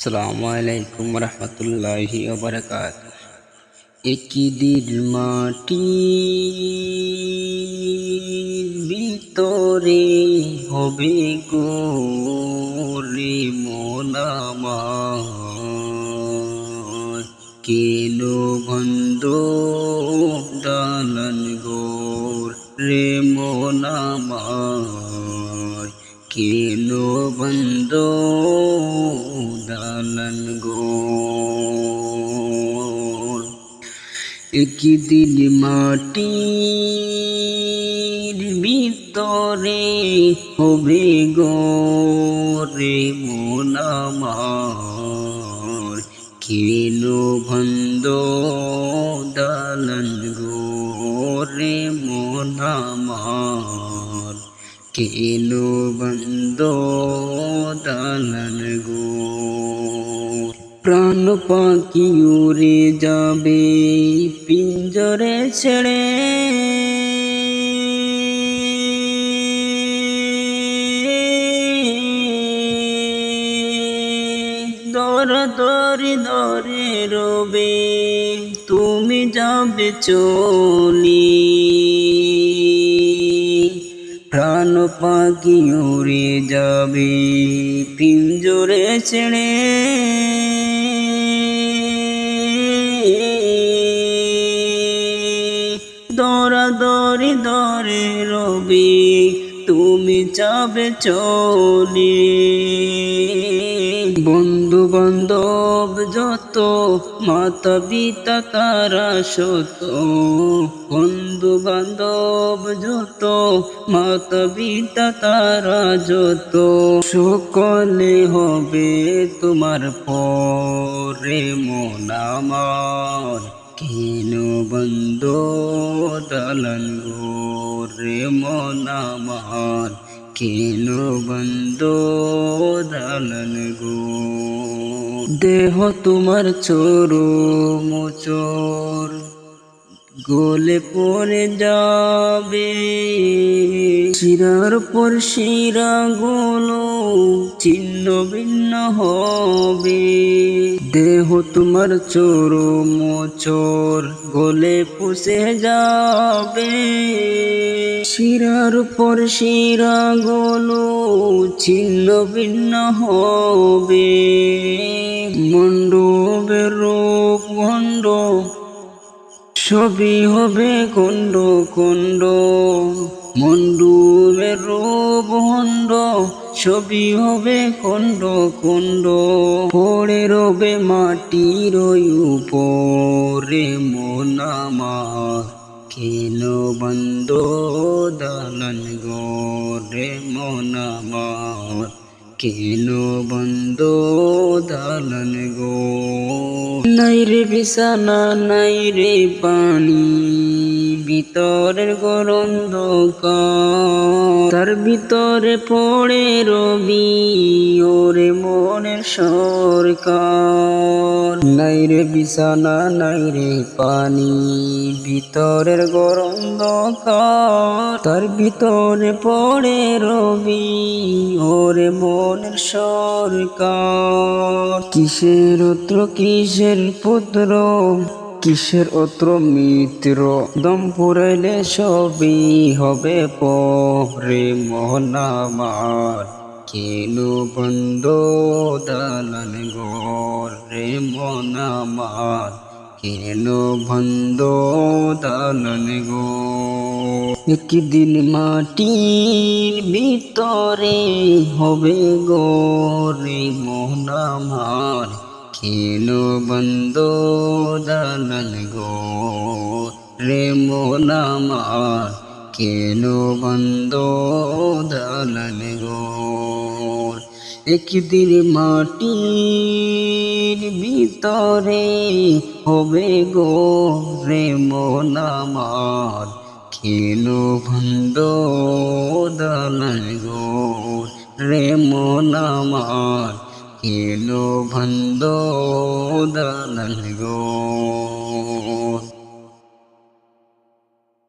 আসসালামু আলাইকুম রহমতুল্লাহি ওয়া বারাকাতুহু। একদিন মাটির ভিতরে হবে গোরে মন আমার, কেন বন্ধ দালান গোর রে মন আমার, কেন বন্ধ দালান গোর। একদিন মাটির ভিতরে হবে গোরে মন আমার, কেন বন্ধ দালান গোরে মন আমার, কেন বন্ধ দালান গোর। প্রাণ পাখি উড়ে যাবে পিঞ্জরে ছেড়ে, দরে দরে দরে রবে তুমি যাবে চলি। প্রাণ পাখি উড়ে যাবে পিঞ্জরে ছেড়ে, দরা দরে দরে রবে তুমি যাবে চলে। বন্ধু বান্ধব যত মাতা পিতা তারা শত, বন্ধু বান্ধব যত মাতা পিতা তারা যত, সকলে হবে তোমার পরে মন আমার, কেন বন্ধ দালান গোরে মন আমার, কেন বন্ধ দালান গোর। দেহ তোমার চোর মোচর গলে পড়ে যাবে, শিরার পর শিরা গুলো ছিন্ন ভিন্ন হবে। দেহ তোমার চোর মোচর গলে পুষে যাবে, শিরার পর শিরা গুলো ছিন্ন ভিন্ন হবে। মণ্ডপের রূপ গণ্ড সবই হবে খণ্ড খণ্ড, মণ্ডপের রূপ খণ্ড সবই হবে খণ্ড খণ্ড, পড়ে রবে মাটির উপরে মন আমার, কেন বন্ধ দালান গোরে মন আমার, কেন বন্ধ দালান গোর। নাই রে বিছানা নাই রে পানি, ভিতরের গরম অন্ধকার, তার ভিতরে পড়ে রবি ওরে মনের সরকার। নাই রে বিছানা নাই রে পানি, ভিতরের গরম অন্ধকার, তার ভিতরে পড়ে রবি ওরে মনের সরকার। কিসের অত্র কিসের পুত্র, কিসের অত্র মিত্র, দম পুরাইলে সবই হবে পরে মন আমার, কেন বন্ধ দালান গোরে মন আমার, কেন বন্ধ দালান গোর। একদিন মাটির ভিতরে হবে গোরে মন আমার, কেন বন্ধ দালান গোরে মন আমার, কেন বন্ধ দালান গোর। একদিন মাটির ভিতরে হবে গোরে মন আমার, কেন বন্ধ দালান গোরে মন আমার, কেন বন্ধ দালান গোর।